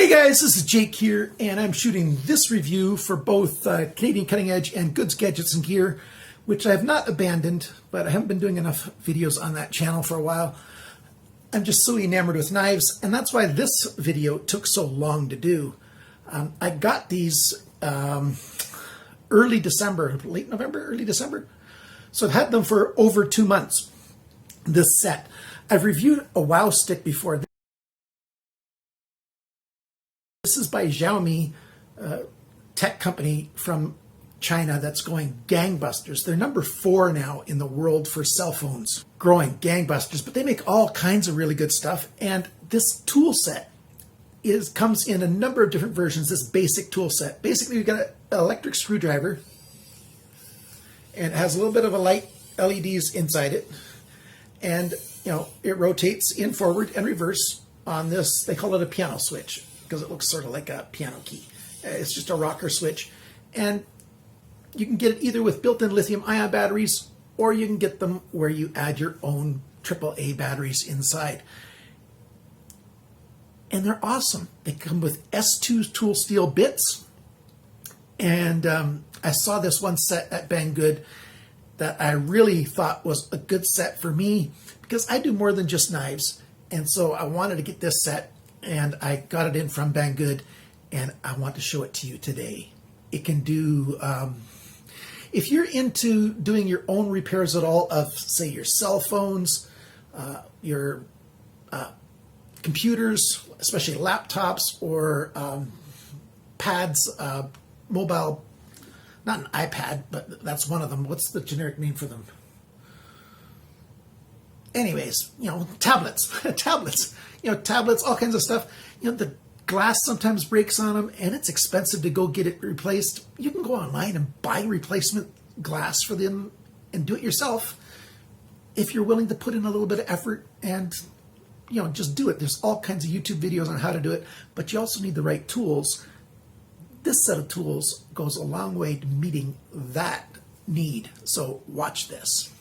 Hey guys, this is Jake here, and I'm shooting this review for both Canadian Cutting Edge and Goods, Gadgets, and Gear, which I have not abandoned, but I haven't been doing enough videos on that channel for a while. I'm just so enamored with knives, and that's why this video took so long to do. I got these early December, late November, early December. So I've had them for over 2 months, this set. I've reviewed a Wowstick before. This is by Xiaomi, tech company from China that's going gangbusters. They're number 4 now in the world for cell phones, growing gangbusters, but they make all kinds of really good stuff. And this tool set comes in a number of different versions, this basic tool set. Basically, you've got an electric screwdriver, and it has a little bit of a light LEDs inside it. And, you know, it rotates in forward and reverse on this. They call it a piano switch, because it looks sort of like a piano key. It's just a rocker switch. And you can get it either with built-in lithium-ion batteries, or you can get them where you add your own AAA batteries inside. And they're awesome. They come with S2 tool steel bits. And I saw this one set at Banggood that I really thought was a good set for me, because I do more than just knives. And so I wanted to get this set, and I got it in from Banggood, and I want to show it to you today. It can do, if you're into doing your own repairs at all of, say, your cell phones, your computers, especially laptops or pads, mobile, not an iPad, but that's one of them. What's the generic name for them? Anyways, you know, tablets, tablets, all kinds of stuff. You know, the glass sometimes breaks on them, and it's expensive to go get it replaced. You can go online and buy replacement glass for them and do it yourself if you're willing to put in a little bit of effort and, you know, just do it. There's all kinds of YouTube videos on how to do it, but you also need the right tools. This set of tools goes a long way to meeting that need. So watch this.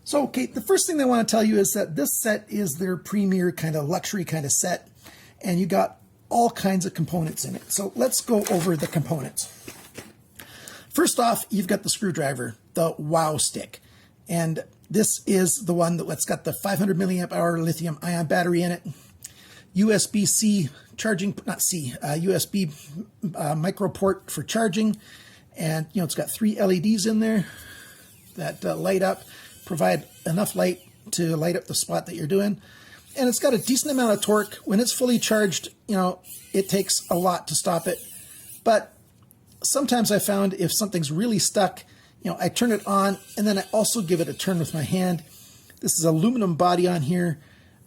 So, okay, the first thing I want to tell you is that this set is their premier kind of luxury kind of set, and you got all kinds of components in it. So let's go over the components. First off, you've got the screwdriver, the Wowstick, and this is the one that's got the 500 milliamp hour lithium ion battery in it, USB-C charging, USB micro port for charging, and you know, it's got 3 LEDs in there that light up, provide enough light to light up the spot that you're doing. And it's got a decent amount of torque. When it's fully charged, you know, it takes a lot to stop it. But sometimes I found if something's really stuck, you know, I turn it on, and then I also give it a turn with my hand. This is aluminum body on here,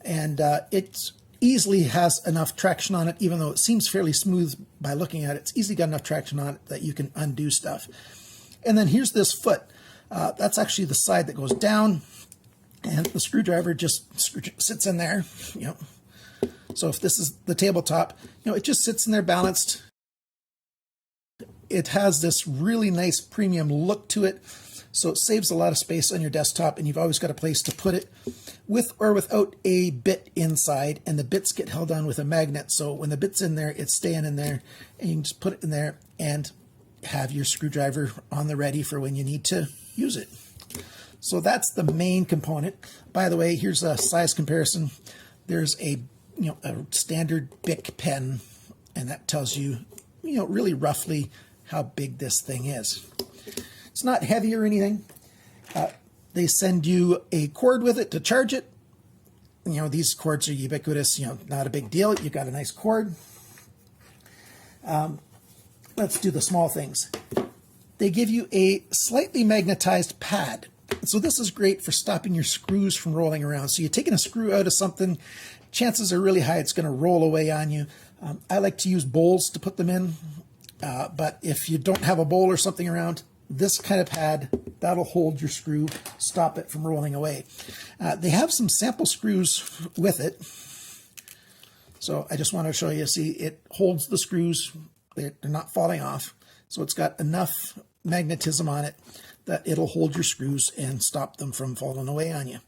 and it easily has enough traction on it, even though it seems fairly smooth by looking at it. It's easily got enough traction on it that you can undo stuff. And then here's this foot. That's actually the side that goes down, and the screwdriver just sits in there, you know. So if this is the tabletop, you know, it just sits in there balanced. It has this really nice premium look to it, so it saves a lot of space on your desktop, and you've always got a place to put it with or without a bit inside, and the bits get held on with a magnet, so when the bit's in there, it's staying in there, and you can just put it in there and have your screwdriver on the ready for when you need to use it. So that's the main component. By the way, here's a size comparison. There's a standard Bic pen, and that tells you, you know, really roughly how big this thing is. It's not heavy or anything. They send you a cord with it to charge it. You know, these cords are ubiquitous, you know, not a big deal. You got a nice cord. Let's do the small things. They give you a slightly magnetized pad. So this is great for stopping your screws from rolling around. So you're taking a screw out of something, chances are really high it's going to roll away on you. I like to use bowls to put them in, but if you don't have a bowl or something around, this kind of pad, that'll hold your screw, stop it from rolling away. They have some sample screws with it. So I just want to show you, see, it holds the screws, they're not falling off. So it's got enough magnetism on it that it'll hold your screws and stop them from falling away on you.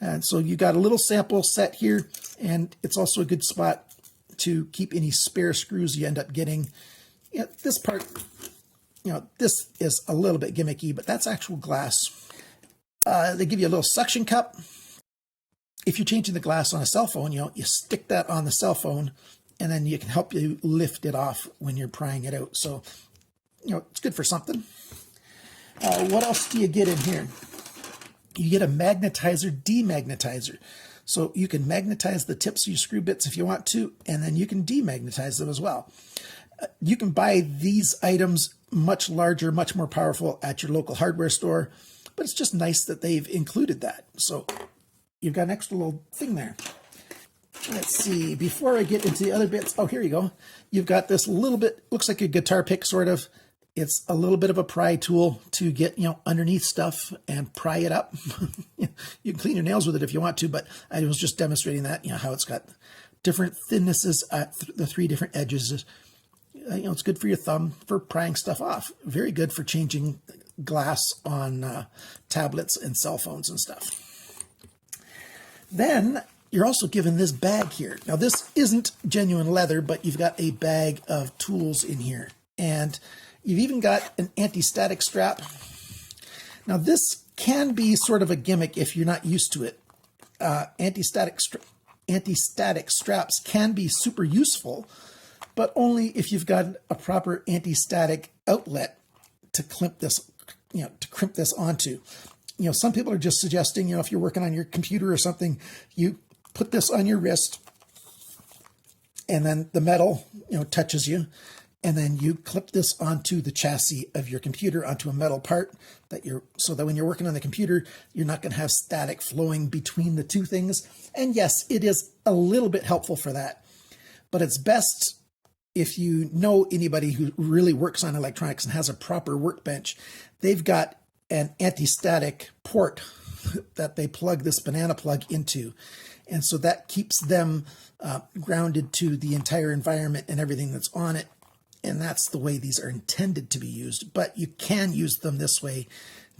And so you got a little sample set here, and it's also a good spot to keep any spare screws you end up getting. This part, this is a little bit gimmicky, but that's actual glass. They give you a little suction cup. If you're changing the glass on a cell phone, you stick that on the cell phone, and then you can help you lift it off when you're prying it out. So, it's good for something. What else do you get in here? You get a magnetizer demagnetizer. So you can magnetize the tips of your screw bits if you want to, and then you can demagnetize them as well. You can buy these items much larger, much more powerful at your local hardware store, but it's just nice that they've included that. So you've got an extra little thing there. Let's see, before I get into the other bits, oh, here you go. You've got this little bit, looks like a guitar pick sort of. It's a little bit of a pry tool to get, underneath stuff and pry it up. You can clean your nails with it if you want to, but I was just demonstrating that, how it's got different thinnesses at the 3 different edges. It's good for your thumb for prying stuff off. Very good for changing glass on tablets and cell phones and stuff. Then you're also given this bag here. Now, this isn't genuine leather, but you've got a bag of tools in here. And you've even got an anti-static strap. Now, this can be sort of a gimmick if you're not used to it. Anti-static straps can be super useful, but only if you've got a proper anti-static outlet to crimp this, crimp this onto. Some people are just suggesting, if you're working on your computer or something, you put this on your wrist, and then the metal, touches you. And then you clip this onto the chassis of your computer, onto a metal part so that when you're working on the computer, you're not going to have static flowing between the two things. And yes, it is a little bit helpful for that, but it's best if you know anybody who really works on electronics and has a proper workbench. They've got an anti-static port that they plug this banana plug into. And so that keeps them grounded to the entire environment and everything that's on it. And that's the way these are intended to be used. But you can use them this way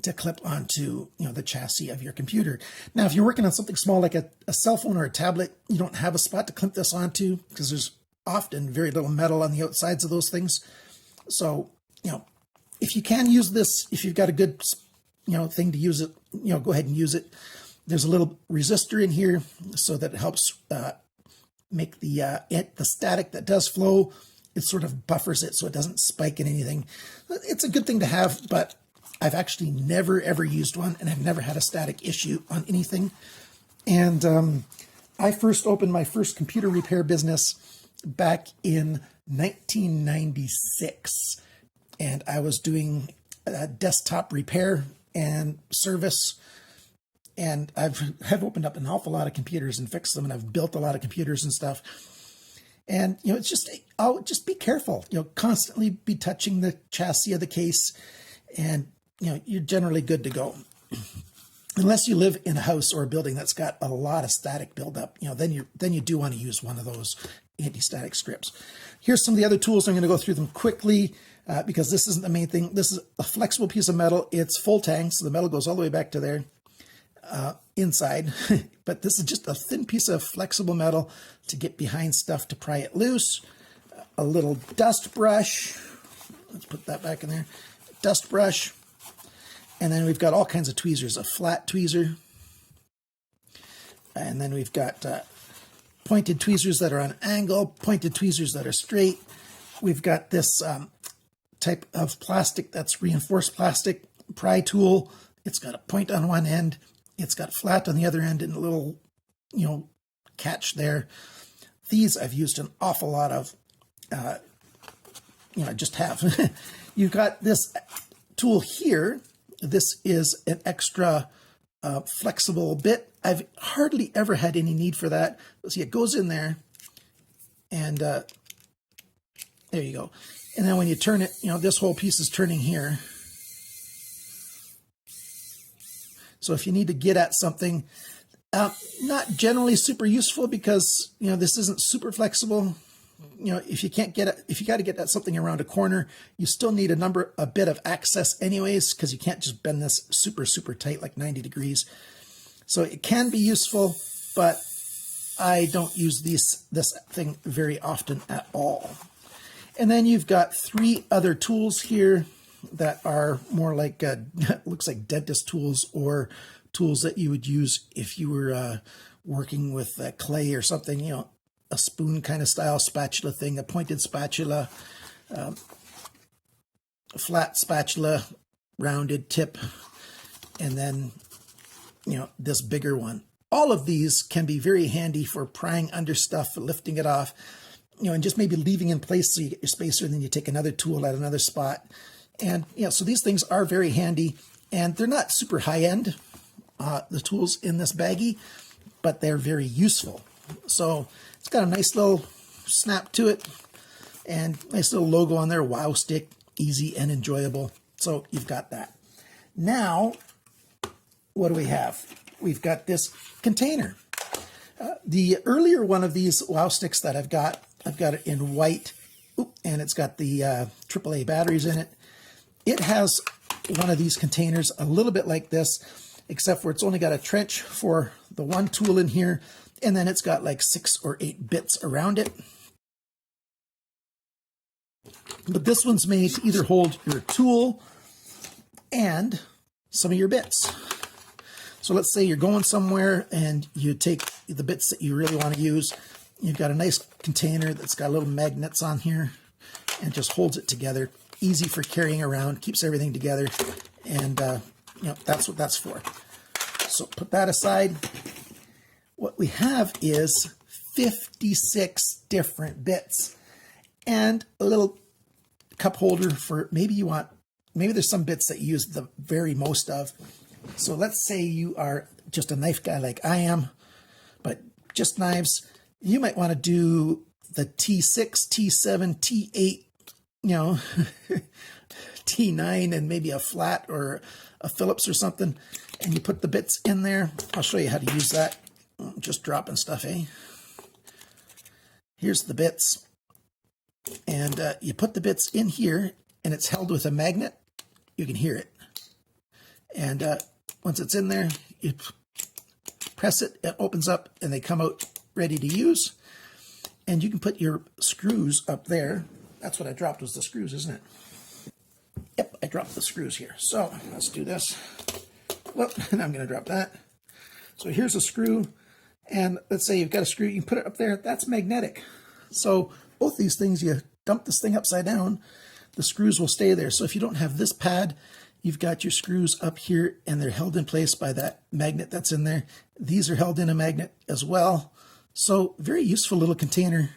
to clip onto, the chassis of your computer. Now, if you're working on something small like a cell phone or a tablet, you don't have a spot to clip this onto because there's often very little metal on the outsides of those things. So, if you can use this, if you've got a good, thing to use it, go ahead and use it. There's a little resistor in here so that it helps make the static that does flow. It sort of buffers it so it doesn't spike in anything. It's a good thing to have, but I've actually never, ever used one, and I've never had a static issue on anything. And I first opened my first computer repair business back in 1996. And I was doing desktop repair and service. And have opened up an awful lot of computers and fixed them, and I've built a lot of computers and stuff. And, it's just be careful, constantly be touching the chassis of the case, and, you're generally good to go. Unless you live in a house or a building that's got a lot of static buildup, then you do want to use one of those anti-static strips. Here's some of the other tools. I'm going to go through them quickly because this isn't the main thing. This is a flexible piece of metal. It's full tang, so the metal goes all the way back to there. Inside, but this is just a thin piece of flexible metal to get behind stuff to pry it loose. A little dust brush. Let's put that back in there. Dust brush. And then we've got all kinds of tweezers. A flat tweezer. And then we've got pointed tweezers that are on angle, pointed tweezers that are straight. We've got this type of plastic that's reinforced plastic pry tool. It's got a point on one end. It's got flat on the other end and a little, catch there. These I've used an awful lot of, I just have. You've got this tool here. This is an extra flexible bit. I've hardly ever had any need for that. See, it goes in there, and there you go. And then when you turn it, this whole piece is turning here. So if you need to get at something, not generally super useful because, this isn't super flexible. If you got to get at something around a corner, you still need a bit of access anyways, because you can't just bend this super, super tight, like 90 degrees. So it can be useful, but I don't use this thing very often at all. And then you've got 3 other tools here that are more like, looks like dentist tools, or tools that you would use if you were working with clay or something, you know, a spoon kind of style spatula thing, a pointed spatula, flat spatula, rounded tip, and then, you know, this bigger one. All of these can be very handy for prying under stuff, lifting it off, you know, and just maybe leaving in place so you get your spacer, and then you take another tool at another spot. And, you know, so these things are very handy, and they're not super high-end, the tools in this baggie, but they're very useful. So it's got a nice little snap to it, and nice little logo on there, Wowstick, easy and enjoyable. So you've got that. Now, what do we have? We've got this container. The earlier one of these Wowsticks that I've got it in white, and it's got the AAA batteries in it. It has one of these containers a little bit like this, except for it's only got a trench for the one tool in here, and then it's got like 6 or 8 bits around it. But this one's made to either hold your tool and some of your bits. So let's say you're going somewhere and you take the bits that you really want to use. You've got a nice container that's got little magnets on here and just holds it together. Easy for carrying around, keeps everything together, and you know, that's what that's for. So put that aside. What we have is 56 different bits and a little cup holder for maybe there's some bits that you use the very most of. So let's say you are just a knife guy like I am, but just knives. You might want to do the T6, T7, T8, you know, T9, and maybe a flat or a Phillips or something. And you put the bits in there. I'll show you how to use that. Just dropping stuff, eh? Here's the bits. And you put the bits in here, and it's held with a magnet. You can hear it. And once it's in there, you press it, it opens up, and they come out ready to use. And you can put your screws up there. That's what I dropped, was the screws, isn't it? Yep, I dropped the screws here. So let's do this. Well, and I'm going to drop that. So here's a screw. And let's say you've got a screw, you can put it up there. That's magnetic. So both these things, you dump this thing upside down, the screws will stay there. So if you don't have this pad, you've got your screws up here, and they're held in place by that magnet that's in there. These are held in a magnet as well. So very useful little container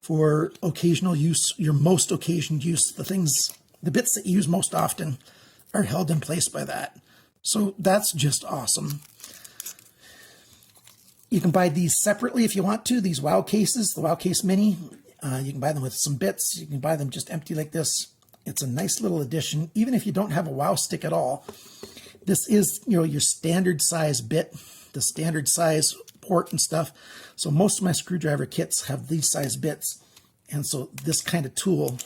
for occasional use, your most occasional use. The bits that you use most often are held in place by that. So that's just awesome. You can buy these separately if you want to, these Wow cases, the Wow Case Mini. You can buy them with some bits. You can buy them just empty like this. It's a nice little addition, even if you don't have a Wow stick at all. This is, you know, your standard size bit, the standard size port and stuff. So most of my screwdriver kits have these size bits. And so this kind of tool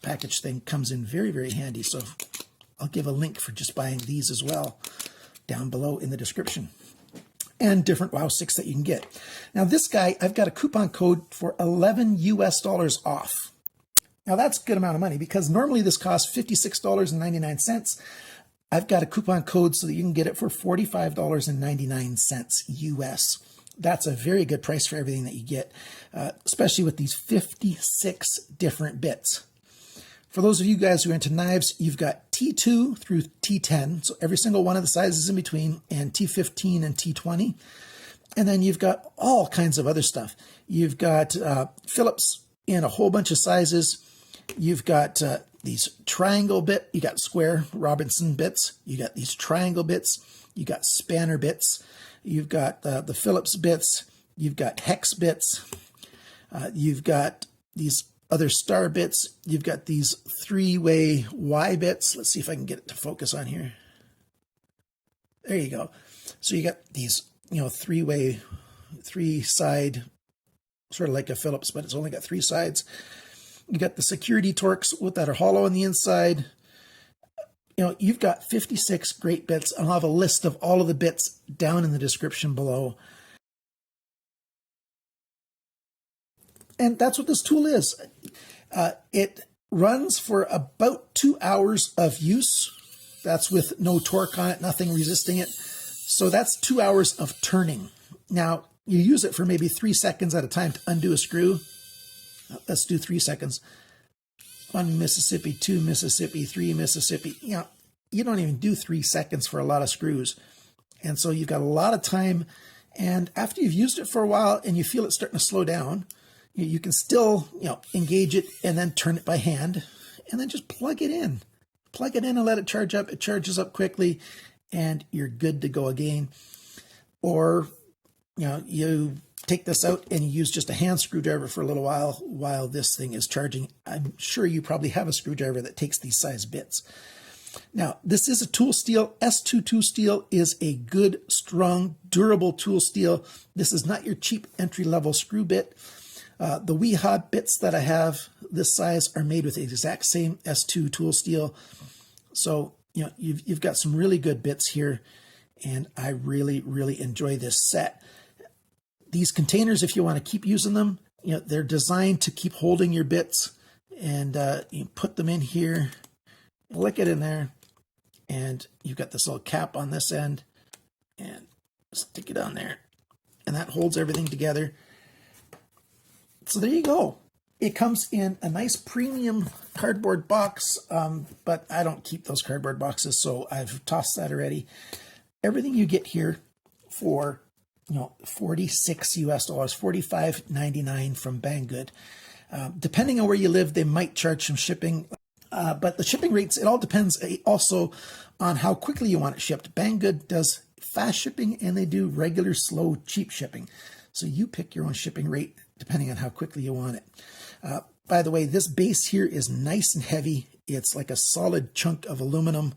package thing comes in very, very handy. So I'll give a link for just buying these as well down below in the description. And different Wow sticks that you can get. Now this guy, I've got a coupon code for $11 US off. Now that's a good amount of money, because normally this costs $56.99. I've got a coupon code so that you can get it for $45.99 US. That's a very good price for everything that you get, especially with these 56 different bits. For those of you guys who are into knives, you've got T2 through T10, so every single one of the sizes in between, and T15 and T20. And then you've got all kinds of other stuff. You've got Phillips in a whole bunch of sizes. You've got these triangle bit, you got square Robinson bits, you got these triangle bits, you got spanner bits, you've got the Phillips bits, you've got hex bits, you've got these other star bits, you've got these 3-way Y bits. Let's see if I can get it to focus on here. There you go. So you got these, you know, 3-way, 3-side, sort of like a Phillips, but it's only got 3 sides. You got the security Torx that are hollow on the inside. you know, you've got 56 great bits. I'll have a list of all of the bits down in the description below. And that's what this tool is. It runs for about 2 hours of use. That's with no torque on it, nothing resisting it. So that's 2 hours of turning. Now, you use it for maybe 3 seconds at a time to undo a screw. Let's do 3 seconds. 1 Mississippi, 2 Mississippi, 3 Mississippi. You know, you don't even do 3 seconds for a lot of screws. And so you've got a lot of time. And after you've used it for a while and you feel it starting to slow down, you can still, you know, engage it and then turn it by hand and then just plug it in. Plug it in and let it charge up. It charges up quickly and you're good to go again. Or, you know, you take this out and you use just a hand screwdriver for a little while this thing is charging. I'm sure you probably have a screwdriver that takes these size bits. Now, this is a tool steel. S2 tool steel is a good, strong, durable tool steel. This is not your cheap entry-level screw bit. The WeHa bits that I have this size are made with the exact same S2 tool steel. So, you know, you've got some really good bits here, and I really, really enjoy this set. These containers, if you want to keep using them, you know, they're designed to keep holding your bits, and you put them in here, lick it in there, and you've got this little cap on this end, and stick it on there, and that holds everything together. So there you go. It comes in a nice premium cardboard box, but I don't keep those cardboard boxes, so I've tossed that already. Everything you get here for, you know, $46 US, $45.99 from Banggood. Depending on where you live, they might charge some shipping, but the shipping rates, it all depends also on how quickly you want it shipped. Banggood does fast shipping and they do regular, slow, cheap shipping. So you pick your own shipping rate depending on how quickly you want it. By the way, this base here is nice and heavy. It's like a solid chunk of aluminum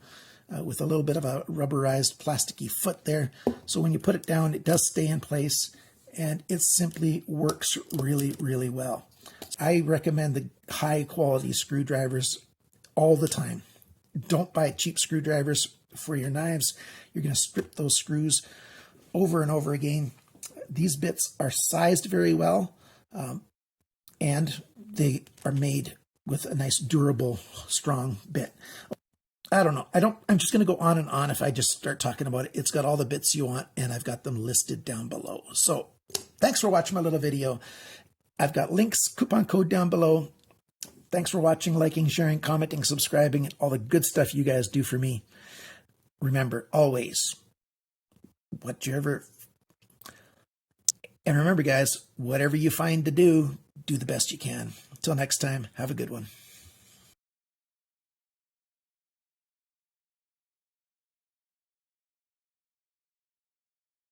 with a little bit of a rubberized plasticky foot there. So when you put it down, it does stay in place and it simply works really, really well. I recommend the high quality screwdrivers all the time. Don't buy cheap screwdrivers for your knives. You're going to strip those screws over and over again. These bits are sized very well, and they are made with a nice, durable, strong bit. I don't know. I'm just going to go on and on if I just start talking about it. It's got all the bits you want, and I've got them listed down below. So thanks for watching my little video. I've got links, coupon code down below. Thanks for watching, liking, sharing, commenting, subscribing, and all the good stuff you guys do for me. Remember, always, and remember, guys, whatever you find to do, do the best you can. Until next time, have a good one.